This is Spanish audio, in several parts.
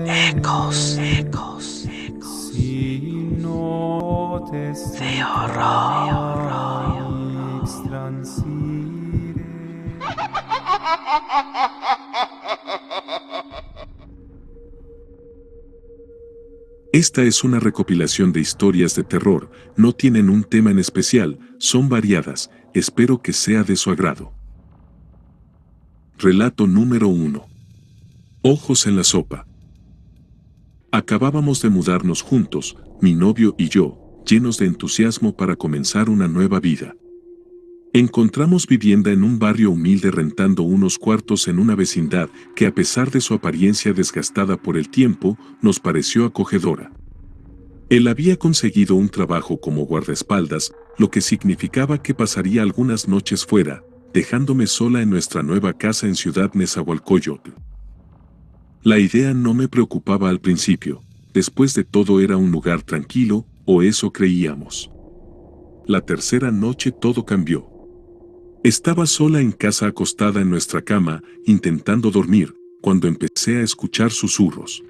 Ecos, ecos, ecos. De horror. Esta es una recopilación de historias de terror, no tienen un tema en especial, son variadas, espero que sea de su agrado. Relato número 1. Ojos en la sopa. Acabábamos de mudarnos juntos, mi novio y yo, llenos de entusiasmo para comenzar una nueva vida. Encontramos vivienda en un barrio humilde rentando unos cuartos en una vecindad que a pesar de su apariencia desgastada por el tiempo, nos pareció acogedora. Él había conseguido un trabajo como guardaespaldas, lo que significaba que pasaría algunas noches fuera, dejándome sola en nuestra nueva casa en Ciudad Nezahualcóyotl. La idea no me preocupaba al principio, después de todo era un lugar tranquilo, o eso creíamos. La tercera noche todo cambió. Estaba sola en casa acostada en nuestra cama, intentando dormir, cuando empecé a escuchar susurros.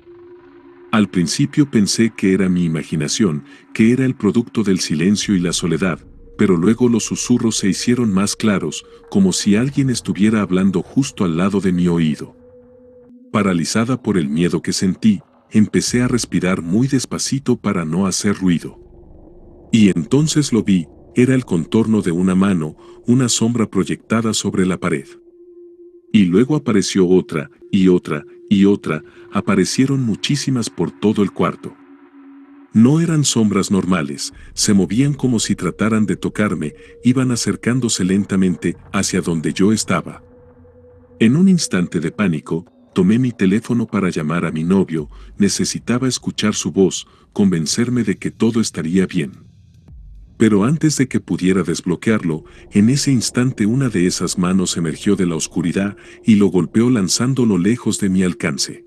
Al principio pensé que era mi imaginación, que era el producto del silencio y la soledad, pero luego los susurros se hicieron más claros, como si alguien estuviera hablando justo al lado de mi oído. Paralizada por el miedo que sentí, empecé a respirar muy despacito para no hacer ruido. Y entonces lo vi, era el contorno de una mano, una sombra proyectada sobre la pared. Y luego apareció otra, y otra, y otra, aparecieron muchísimas por todo el cuarto. No eran sombras normales, se movían como si trataran de tocarme, iban acercándose lentamente hacia donde yo estaba. En un instante de pánico, tomé mi teléfono para llamar a mi novio, necesitaba escuchar su voz, convencerme de que todo estaría bien. Pero antes de que pudiera desbloquearlo, en ese instante una de esas manos emergió de la oscuridad y lo golpeó lanzándolo lejos de mi alcance.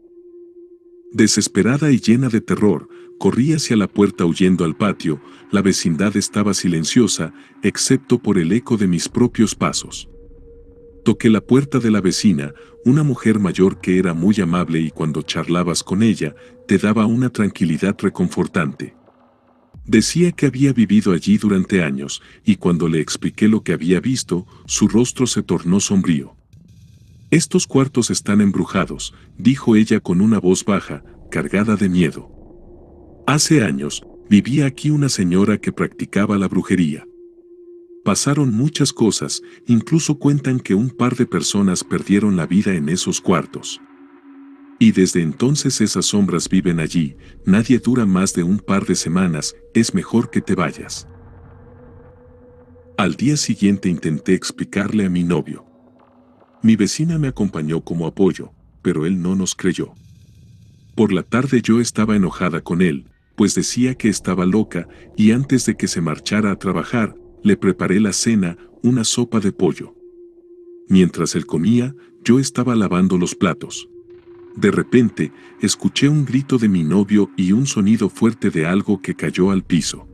Desesperada y llena de terror, corrí hacia la puerta huyendo al patio, la vecindad estaba silenciosa, excepto por el eco de mis propios pasos. Toqué la puerta de la vecina, una mujer mayor que era muy amable y cuando charlabas con ella, te daba una tranquilidad reconfortante. Decía que había vivido allí durante años, y cuando le expliqué lo que había visto, su rostro se tornó sombrío. «Estos cuartos están embrujados», dijo ella con una voz baja, cargada de miedo. «Hace años, vivía aquí una señora que practicaba la brujería. Pasaron muchas cosas, incluso cuentan que un par de personas perdieron la vida en esos cuartos. Y desde entonces esas sombras viven allí, nadie dura más de un par de semanas, es mejor que te vayas». Al día siguiente intenté explicarle a mi novio. Mi vecina me acompañó como apoyo, pero él no nos creyó. Por la tarde yo estaba enojada con él, pues decía que estaba loca, y antes de que se marchara a trabajar, le preparé la cena, una sopa de pollo. Mientras él comía, yo estaba lavando los platos. De repente, escuché un grito de mi novio y un sonido fuerte de algo que cayó al piso.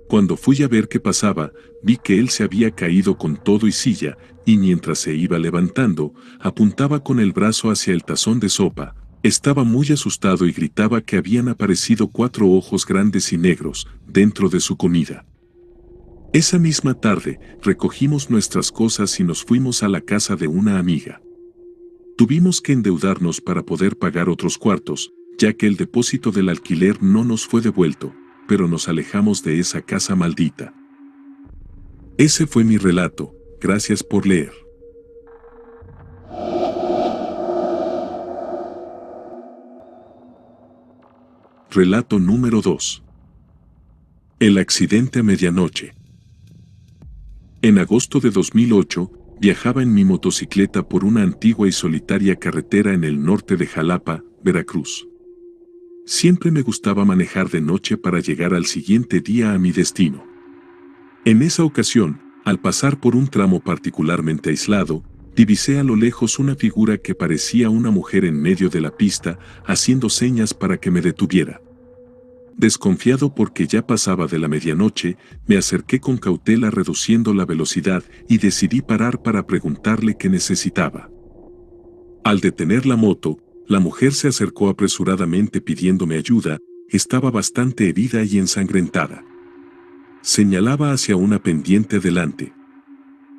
Cuando fui a ver qué pasaba, vi que él se había caído con todo y silla, y mientras se iba levantando, apuntaba con el brazo hacia el tazón de sopa. Estaba muy asustado y gritaba que habían aparecido 4 ojos grandes y negros dentro de su comida. Esa misma tarde, recogimos nuestras cosas y nos fuimos a la casa de una amiga. Tuvimos que endeudarnos para poder pagar otros cuartos, ya que el depósito del alquiler no nos fue devuelto, pero nos alejamos de esa casa maldita. Ese fue mi relato, gracias por leer. Relato número 2. El accidente a medianoche. En agosto de 2008, viajaba en mi motocicleta por una antigua y solitaria carretera en el norte de Jalapa, Veracruz. Siempre me gustaba manejar de noche para llegar al siguiente día a mi destino. En esa ocasión, al pasar por un tramo particularmente aislado, divisé a lo lejos una figura que parecía una mujer en medio de la pista, haciendo señas para que me detuviera. Desconfiado porque ya pasaba de la medianoche, me acerqué con cautela reduciendo la velocidad y decidí parar para preguntarle qué necesitaba. Al detener la moto, la mujer se acercó apresuradamente pidiéndome ayuda. Estaba bastante herida y ensangrentada. Señalaba hacia una pendiente delante.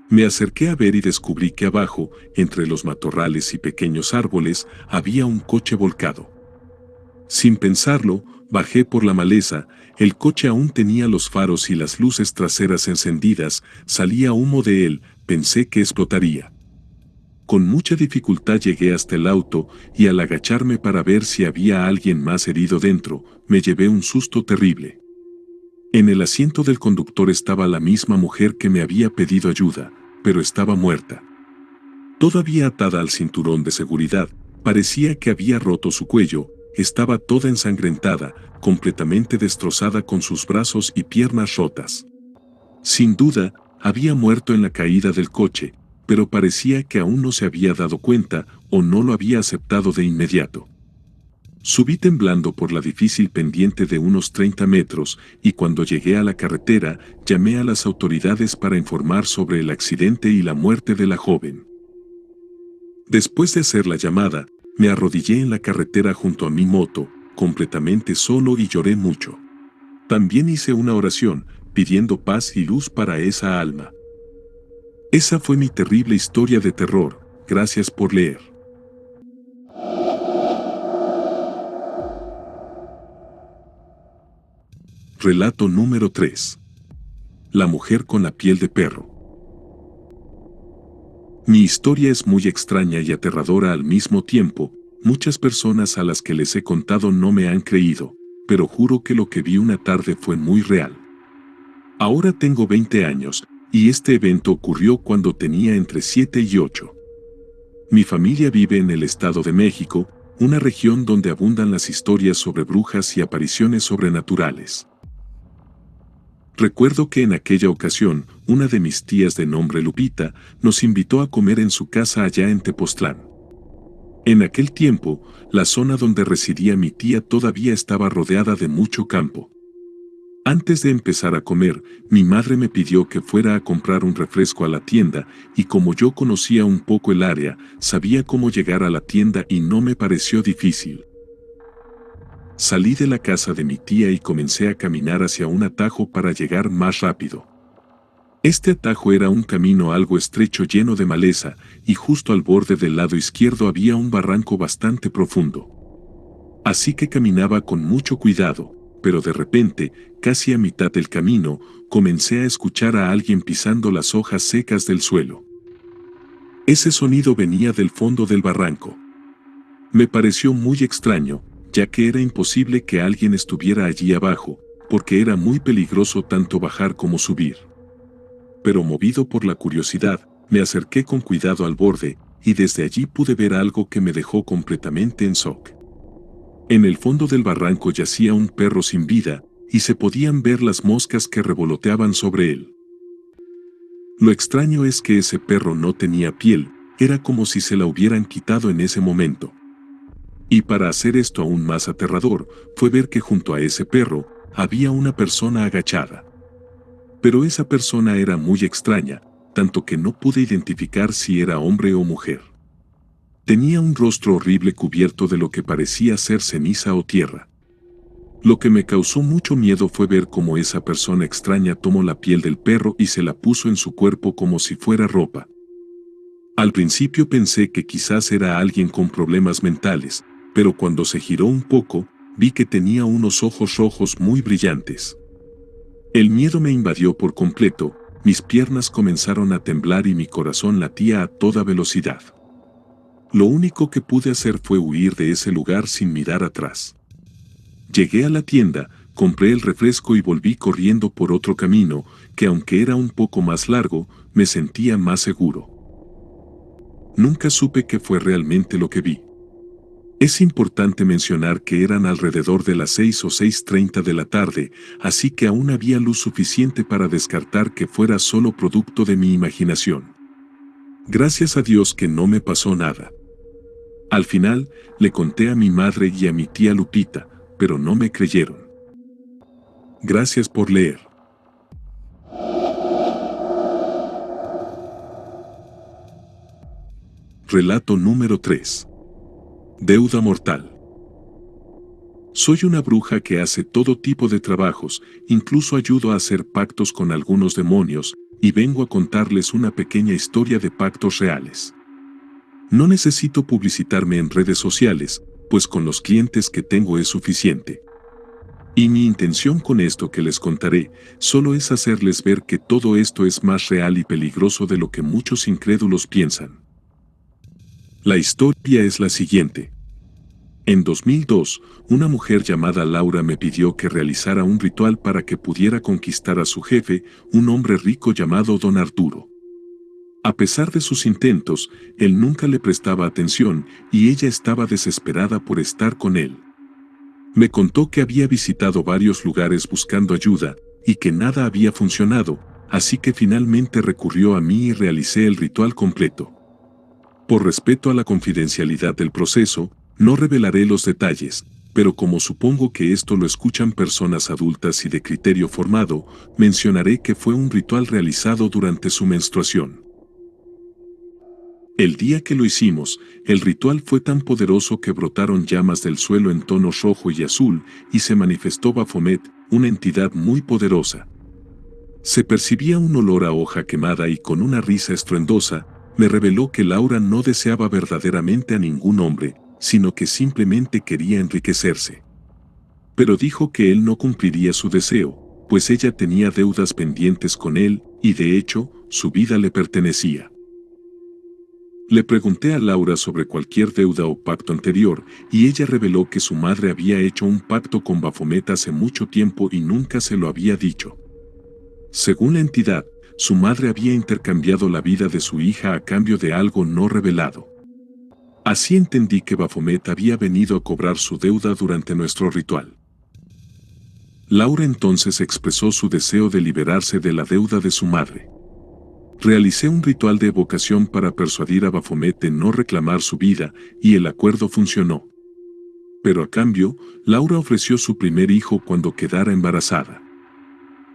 Me acerqué a ver y descubrí que abajo, entre los matorrales y pequeños árboles, había un coche volcado. Sin pensarlo, bajé por la maleza. El coche aún tenía los faros y las luces traseras encendidas, salía humo de él. Pensé que explotaría. Con mucha dificultad llegué hasta el auto y al agacharme para ver si había alguien más herido dentro, me llevé un susto terrible. En el asiento del conductor estaba la misma mujer que me había pedido ayuda, pero estaba muerta. Todavía atada al cinturón de seguridad, parecía que había roto su cuello. Estaba toda ensangrentada, completamente destrozada con sus brazos y piernas rotas. Sin duda, había muerto en la caída del coche, pero parecía que aún no se había dado cuenta o no lo había aceptado de inmediato. Subí temblando por la difícil pendiente de unos 30 metros y cuando llegué a la carretera, llamé a las autoridades para informar sobre el accidente y la muerte de la joven. Después de hacer la llamada, me arrodillé en la carretera junto a mi moto, completamente solo y lloré mucho. También hice una oración, pidiendo paz y luz para esa alma. Esa fue mi terrible historia de terror. Gracias por leer. Relato número 3. La mujer con la piel de perro. Mi historia es muy extraña y aterradora al mismo tiempo. Muchas personas a las que les he contado no me han creído, pero juro que lo que vi una tarde fue muy real. Ahora tengo 20 años, y este evento ocurrió cuando tenía entre 7 y 8. Mi familia vive en el Estado de México, una región donde abundan las historias sobre brujas y apariciones sobrenaturales. Recuerdo que en aquella ocasión, una de mis tías de nombre Lupita, nos invitó a comer en su casa allá en Tepoztlán. En aquel tiempo, la zona donde residía mi tía todavía estaba rodeada de mucho campo. Antes de empezar a comer, mi madre me pidió que fuera a comprar un refresco a la tienda, y como yo conocía un poco el área, sabía cómo llegar a la tienda y no me pareció difícil. Salí de la casa de mi tía y comencé a caminar hacia un atajo para llegar más rápido. Este atajo era un camino algo estrecho lleno de maleza, y justo al borde del lado izquierdo había un barranco bastante profundo. Así que caminaba con mucho cuidado, pero de repente, casi a mitad del camino, comencé a escuchar a alguien pisando las hojas secas del suelo. Ese sonido venía del fondo del barranco. Me pareció muy extraño, ya que era imposible que alguien estuviera allí abajo, porque era muy peligroso tanto bajar como subir. Pero movido por la curiosidad, me acerqué con cuidado al borde, y desde allí pude ver algo que me dejó completamente en shock. En el fondo del barranco yacía un perro sin vida, y se podían ver las moscas que revoloteaban sobre él. Lo extraño es que ese perro no tenía piel, era como si se la hubieran quitado en ese momento. Y para hacer esto aún más aterrador, fue ver que junto a ese perro, había una persona agachada. Pero esa persona era muy extraña, tanto que no pude identificar si era hombre o mujer. Tenía un rostro horrible cubierto de lo que parecía ser ceniza o tierra. Lo que me causó mucho miedo fue ver cómo esa persona extraña tomó la piel del perro y se la puso en su cuerpo como si fuera ropa. Al principio pensé que quizás era alguien con problemas mentales, pero cuando se giró un poco, vi que tenía unos ojos rojos muy brillantes. El miedo me invadió por completo, mis piernas comenzaron a temblar y mi corazón latía a toda velocidad. Lo único que pude hacer fue huir de ese lugar sin mirar atrás. Llegué a la tienda, compré el refresco y volví corriendo por otro camino, que aunque era un poco más largo, me sentía más seguro. Nunca supe qué fue realmente lo que vi. Es importante mencionar que eran alrededor de las 6 o 6:30 de la tarde, así que aún había luz suficiente para descartar que fuera solo producto de mi imaginación. Gracias a Dios que no me pasó nada. Al final, le conté a mi madre y a mi tía Lupita, pero no me creyeron. Gracias por leer. Relato número 3. Deuda mortal. Soy una bruja que hace todo tipo de trabajos, incluso ayudo a hacer pactos con algunos demonios, y vengo a contarles una pequeña historia de pactos reales. No necesito publicitarme en redes sociales, pues con los clientes que tengo es suficiente. Y mi intención con esto que les contaré, solo es hacerles ver que todo esto es más real y peligroso de lo que muchos incrédulos piensan. La historia es la siguiente. En 2002, una mujer llamada Laura me pidió que realizara un ritual para que pudiera conquistar a su jefe, un hombre rico llamado Don Arturo. A pesar de sus intentos, él nunca le prestaba atención y ella estaba desesperada por estar con él. Me contó que había visitado varios lugares buscando ayuda y que nada había funcionado, así que finalmente recurrió a mí y realicé el ritual completo. Por respeto a la confidencialidad del proceso, no revelaré los detalles, pero como supongo que esto lo escuchan personas adultas y de criterio formado, mencionaré que fue un ritual realizado durante su menstruación. El día que lo hicimos, el ritual fue tan poderoso que brotaron llamas del suelo en tonos rojo y azul y se manifestó Baphomet, una entidad muy poderosa. Se percibía un olor a hoja quemada y con una risa estruendosa, me reveló que Laura no deseaba verdaderamente a ningún hombre, sino que simplemente quería enriquecerse. Pero dijo que él no cumpliría su deseo, pues ella tenía deudas pendientes con él y de hecho, su vida le pertenecía. Le pregunté a Laura sobre cualquier deuda o pacto anterior, y ella reveló que su madre había hecho un pacto con Baphomet hace mucho tiempo y nunca se lo había dicho. Según la entidad, su madre había intercambiado la vida de su hija a cambio de algo no revelado. Así entendí que Baphomet había venido a cobrar su deuda durante nuestro ritual. Laura entonces expresó su deseo de liberarse de la deuda de su madre. Realicé un ritual de evocación para persuadir a Baphomet de no reclamar su vida, y el acuerdo funcionó. Pero a cambio, Laura ofreció su primer hijo cuando quedara embarazada.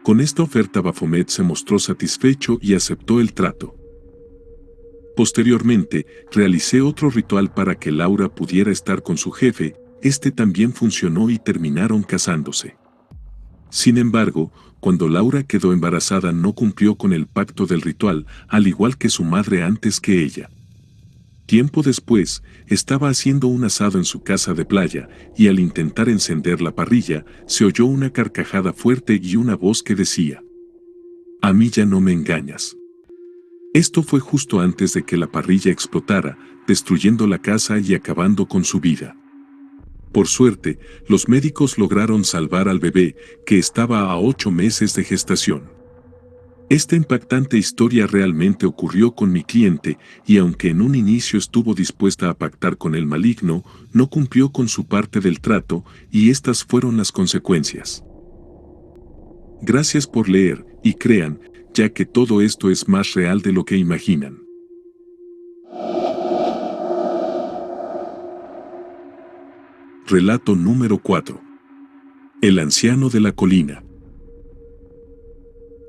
Con esta oferta Baphomet se mostró satisfecho y aceptó el trato. Posteriormente, realicé otro ritual para que Laura pudiera estar con su jefe, este también funcionó y terminaron casándose. Sin embargo, cuando Laura quedó embarazada no cumplió con el pacto del ritual, al igual que su madre antes que ella. Tiempo después, estaba haciendo un asado en su casa de playa, y al intentar encender la parrilla, se oyó una carcajada fuerte y una voz que decía: "A mí ya no me engañas". Esto fue justo antes de que la parrilla explotara, destruyendo la casa y acabando con su vida. Por suerte, los médicos lograron salvar al bebé, que estaba a 8 meses de gestación. Esta impactante historia realmente ocurrió con mi cliente, y aunque en un inicio estuvo dispuesta a pactar con el maligno, no cumplió con su parte del trato, y estas fueron las consecuencias. Gracias por leer, y crean, ya que todo esto es más real de lo que imaginan. Relato número 4. El anciano de la colina.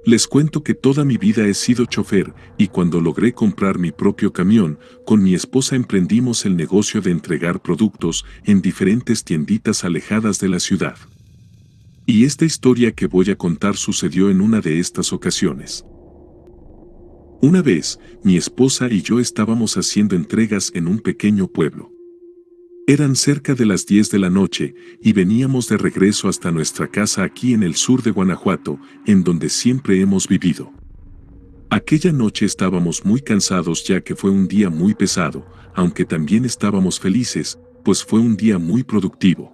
Les cuento que toda mi vida he sido chofer, y cuando logré comprar mi propio camión, con mi esposa emprendimos el negocio de entregar productos en diferentes tienditas alejadas de la ciudad. Y esta historia que voy a contar sucedió en una de estas ocasiones. Una vez, mi esposa y yo estábamos haciendo entregas en un pequeño pueblo. Eran cerca de las 10 de la noche, y veníamos de regreso hasta nuestra casa aquí en el sur de Guanajuato, en donde siempre hemos vivido. Aquella noche estábamos muy cansados ya que fue un día muy pesado, aunque también estábamos felices, pues fue un día muy productivo.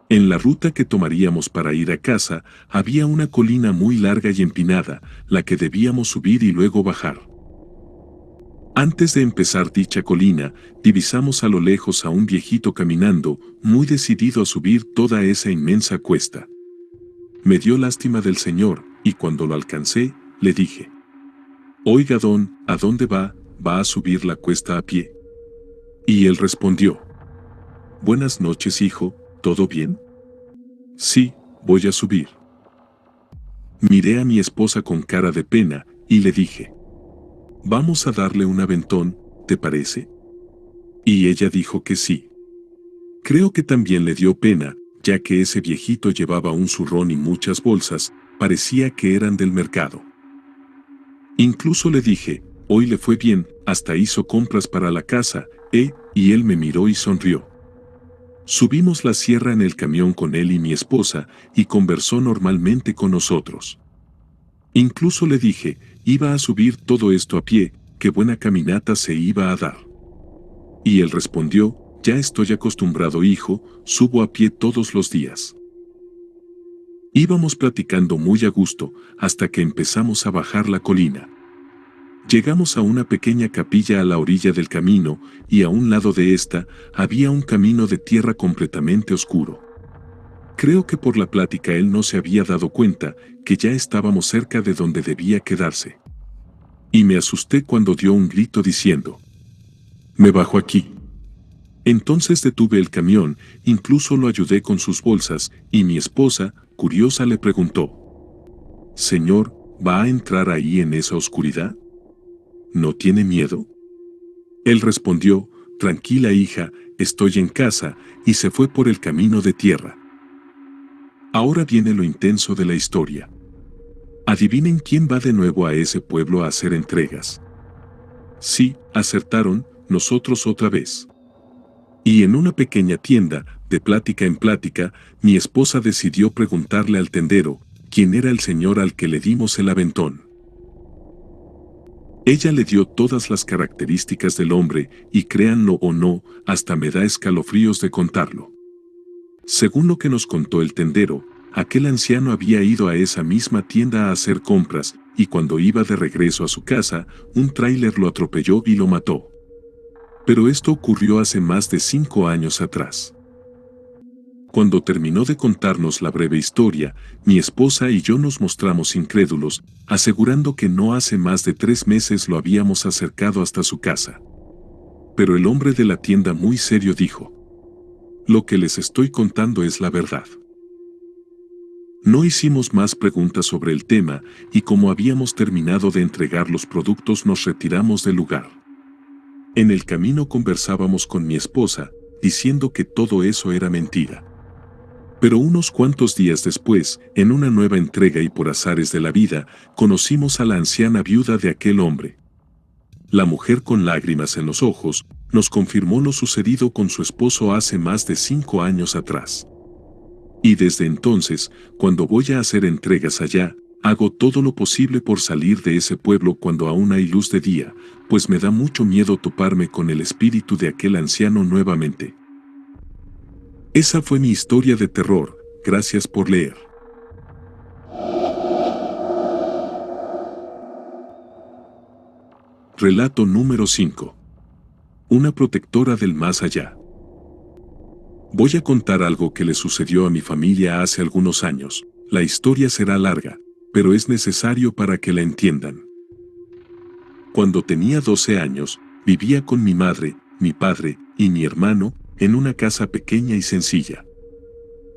En la ruta que tomaríamos para ir a casa, había una colina muy larga y empinada, la que debíamos subir y luego bajar. Antes de empezar dicha colina, divisamos a lo lejos a un viejito caminando, muy decidido a subir toda esa inmensa cuesta. Me dio lástima del señor, y cuando lo alcancé, le dije: "Oiga don, ¿a dónde va? ¿Va a subir la cuesta a pie?". Y él respondió: "Buenas noches, hijo, ¿todo bien?". "Sí, voy a subir". Miré a mi esposa con cara de pena, y le dije: "Vamos a darle un aventón, ¿te parece? Y ella dijo que sí. Creo que también le dio pena, ya que ese viejito llevaba un zurrón y muchas bolsas, parecía que eran del mercado. Incluso le dije, hoy le fue bien, hasta hizo compras para la casa, y él me miró y sonrió. Subimos la sierra en el camión con él y mi esposa, y conversó normalmente con nosotros. Incluso le dije, iba a subir todo esto a pie, qué buena caminata se iba a dar. Y él respondió, ya estoy acostumbrado, hijo, subo a pie todos los días. Íbamos platicando muy a gusto, hasta que empezamos a bajar la colina. Llegamos a una pequeña capilla a la orilla del camino, y a un lado de esta, había un camino de tierra completamente oscuro. Creo que por la plática él no se había dado cuenta que ya estábamos cerca de donde debía quedarse. Y me asusté cuando dio un grito diciendo, «Me bajo aquí». Entonces detuve el camión, incluso lo ayudé con sus bolsas, y mi esposa, curiosa, le preguntó, «Señor, ¿va a entrar ahí en esa oscuridad? ¿No tiene miedo?». Él respondió, «Tranquila, hija, estoy en casa», y se fue por el camino de tierra. Ahora viene lo intenso de la historia. Adivinen quién va de nuevo a ese pueblo a hacer entregas. Sí, acertaron, nosotros otra vez. Y en una pequeña tienda, de plática en plática, mi esposa decidió preguntarle al tendero quién era el señor al que le dimos el aventón. Ella le dio todas las características del hombre, y créanlo o no, hasta me da escalofríos de contarlo. Según lo que nos contó el tendero, aquel anciano había ido a esa misma tienda a hacer compras, y cuando iba de regreso a su casa, un tráiler lo atropelló y lo mató. Pero esto ocurrió hace más de 5 años atrás. Cuando terminó de contarnos la breve historia, mi esposa y yo nos mostramos incrédulos, asegurando que no hace más de 3 meses lo habíamos acercado hasta su casa. Pero el hombre de la tienda muy serio dijo, «Lo que les estoy contando es la verdad». No hicimos más preguntas sobre el tema, y como habíamos terminado de entregar los productos nos retiramos del lugar. En el camino conversábamos con mi esposa, diciendo que todo eso era mentira. Pero unos cuantos días después, en una nueva entrega y por azares de la vida, conocimos a la anciana viuda de aquel hombre. La mujer, con lágrimas en los ojos, nos confirmó lo sucedido con su esposo hace más de 5 años atrás. Y desde entonces, cuando voy a hacer entregas allá, hago todo lo posible por salir de ese pueblo cuando aún hay luz de día, pues me da mucho miedo toparme con el espíritu de aquel anciano nuevamente. Esa fue mi historia de terror, gracias por leer. Relato número 5. Una protectora del más allá. Voy a contar algo que le sucedió a mi familia hace algunos años. La historia será larga, pero es necesario para que la entiendan. Cuando tenía 12 años, vivía con mi madre, mi padre y mi hermano en una casa pequeña y sencilla.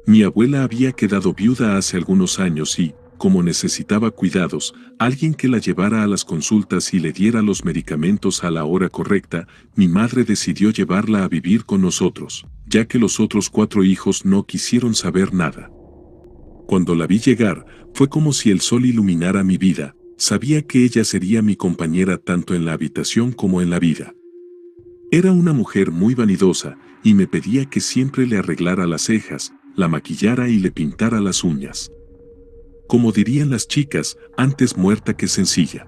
Mi abuela había quedado viuda hace algunos años y, como necesitaba cuidados, alguien que la llevara a las consultas y le diera los medicamentos a la hora correcta, mi madre decidió llevarla a vivir con nosotros, ya que los otros 4 hijos no quisieron saber nada. Cuando la vi llegar, fue como si el sol iluminara mi vida. Sabía que ella sería mi compañera tanto en la habitación como en la vida. Era una mujer muy vanidosa, y me pedía que siempre le arreglara las cejas, la maquillara y le pintara las uñas. Como dirían las chicas, antes muerta que sencilla.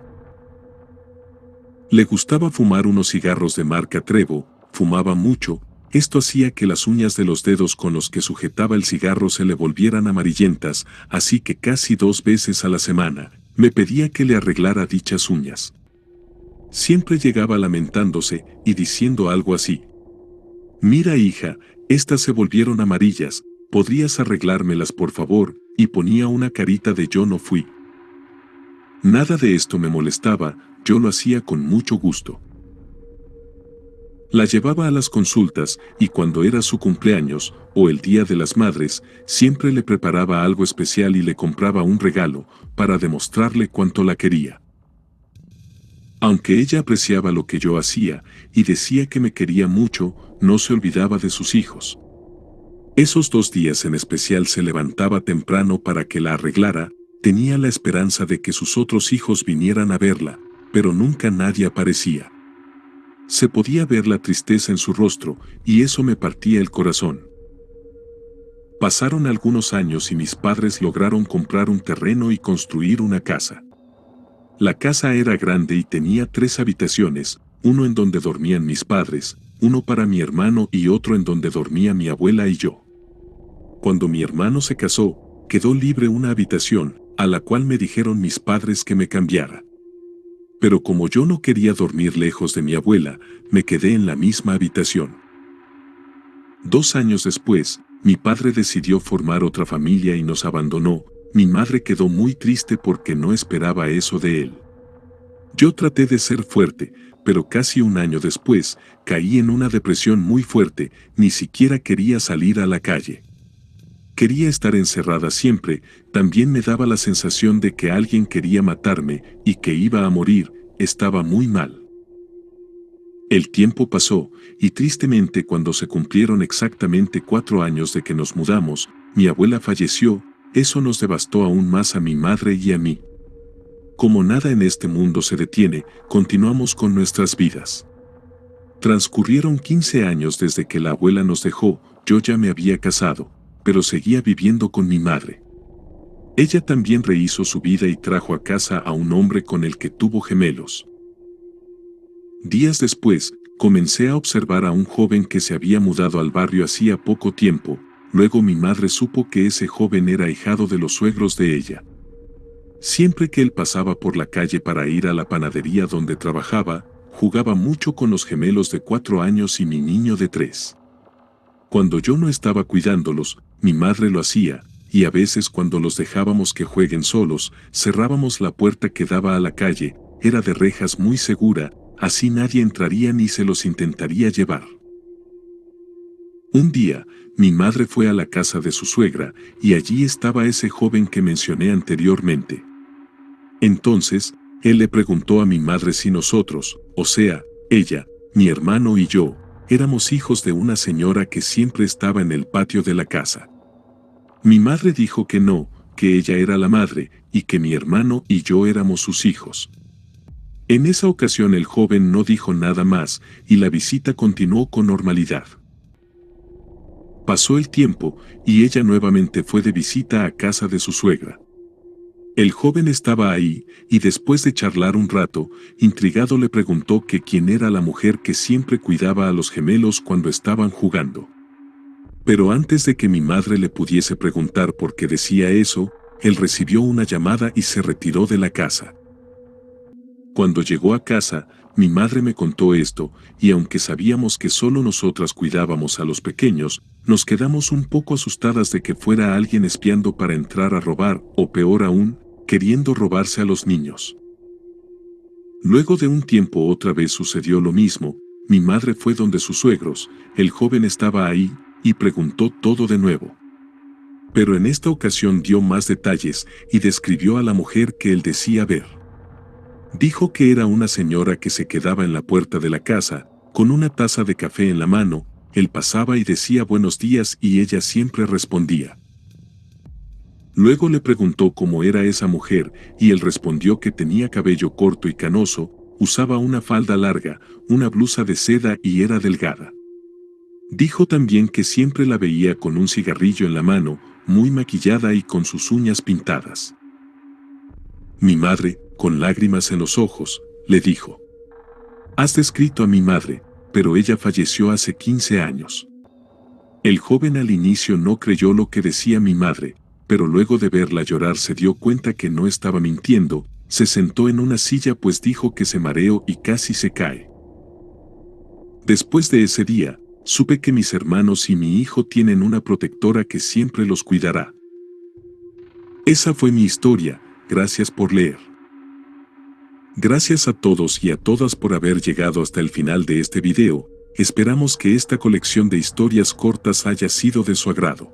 Le gustaba fumar unos cigarros de marca Trevo, fumaba mucho. Esto hacía que las uñas de los dedos con los que sujetaba el cigarro se le volvieran amarillentas, así que casi 2 veces a la semana, me pedía que le arreglara dichas uñas. Siempre llegaba lamentándose y diciendo algo así: «Mira, hija, estas se volvieron amarillas, ¿podrías arreglármelas por favor?», y ponía una carita de yo no fui. Nada de esto me molestaba, yo lo hacía con mucho gusto. La llevaba a las consultas, y cuando era su cumpleaños, o el Día de las Madres, siempre le preparaba algo especial y le compraba un regalo, para demostrarle cuánto la quería. Aunque ella apreciaba lo que yo hacía y decía que me quería mucho, no se olvidaba de sus hijos. Esos 2 días en especial se levantaba temprano para que la arreglara, tenía la esperanza de que sus otros hijos vinieran a verla, pero nunca nadie aparecía. Se podía ver la tristeza en su rostro, y eso me partía el corazón. Pasaron algunos años y mis padres lograron comprar un terreno y construir una casa. La casa era grande y tenía 3 habitaciones, uno en donde dormían mis padres, uno para mi hermano y otro en donde dormía mi abuela y yo. Cuando mi hermano se casó, quedó libre una habitación, a la cual me dijeron mis padres que me cambiara. Pero como yo no quería dormir lejos de mi abuela, me quedé en la misma habitación. 2 años después, mi padre decidió formar otra familia y nos abandonó. Mi madre quedó muy triste porque no esperaba eso de él. Yo traté de ser fuerte, pero casi un año después, caí en una depresión muy fuerte, ni siquiera quería salir a la calle. Quería estar encerrada siempre, también me daba la sensación de que alguien quería matarme y que iba a morir, estaba muy mal. El tiempo pasó, y tristemente cuando se cumplieron exactamente 4 años de que nos mudamos, mi abuela falleció, eso nos devastó aún más a mi madre y a mí. Como nada en este mundo se detiene, continuamos con nuestras vidas. Transcurrieron 15 años desde que la abuela nos dejó, yo ya me había casado, pero seguía viviendo con mi madre. Ella también rehizo su vida y trajo a casa a un hombre con el que tuvo gemelos. Días después, comencé a observar a un joven que se había mudado al barrio hacía poco tiempo, luego mi madre supo que ese joven era ahijado de los suegros de ella. Siempre que él pasaba por la calle para ir a la panadería donde trabajaba, jugaba mucho con los gemelos de 4 años y mi niño de 3. Cuando yo no estaba cuidándolos, mi madre lo hacía, y a veces cuando los dejábamos que jueguen solos, cerrábamos la puerta que daba a la calle, era de rejas muy segura, así nadie entraría ni se los intentaría llevar. Un día, mi madre fue a la casa de su suegra, y allí estaba ese joven que mencioné anteriormente. Entonces, él le preguntó a mi madre si nosotros, o sea, ella, mi hermano y yo, éramos hijos de una señora que siempre estaba en el patio de la casa. Mi madre dijo que no, que ella era la madre, y que mi hermano y yo éramos sus hijos. En esa ocasión el joven no dijo nada más, y la visita continuó con normalidad. Pasó el tiempo, y ella nuevamente fue de visita a casa de su suegra. El joven estaba ahí, y después de charlar un rato, intrigado le preguntó que quién era la mujer que siempre cuidaba a los gemelos cuando estaban jugando. Pero antes de que mi madre le pudiese preguntar por qué decía eso, él recibió una llamada y se retiró de la casa. Cuando llegó a casa, mi madre me contó esto, y aunque sabíamos que solo nosotras cuidábamos a los pequeños, nos quedamos un poco asustadas de que fuera alguien espiando para entrar a robar, o peor aún, queriendo robarse a los niños. Luego de un tiempo otra vez sucedió lo mismo, mi madre fue donde sus suegros, el joven estaba ahí, y preguntó todo de nuevo. Pero en esta ocasión dio más detalles y describió a la mujer que él decía ver. Dijo que era una señora que se quedaba en la puerta de la casa, con una taza de café en la mano, él pasaba y decía buenos días y ella siempre respondía. Luego le preguntó cómo era esa mujer, y él respondió que tenía cabello corto y canoso, usaba una falda larga, una blusa de seda y era delgada. Dijo también que siempre la veía con un cigarrillo en la mano, muy maquillada y con sus uñas pintadas. Mi madre, con lágrimas en los ojos, le dijo: «Has descrito a mi madre, pero ella falleció hace 15 años». El joven al inicio no creyó lo que decía mi madre, pero luego de verla llorar se dio cuenta que no estaba mintiendo, se sentó en una silla pues dijo que se mareó y casi se cae. Después de ese día, supe que mis hermanos y mi hijo tienen una protectora que siempre los cuidará. Esa fue mi historia, gracias por leer. Gracias a todos y a todas por haber llegado hasta el final de este video, esperamos que esta colección de historias cortas haya sido de su agrado.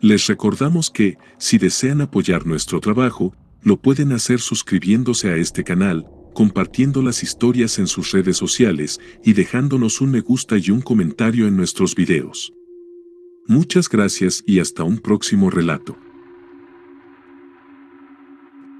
Les recordamos que, si desean apoyar nuestro trabajo, lo pueden hacer suscribiéndose a este canal, compartiendo las historias en sus redes sociales y dejándonos un me gusta y un comentario en nuestros videos. Muchas gracias y hasta un próximo relato.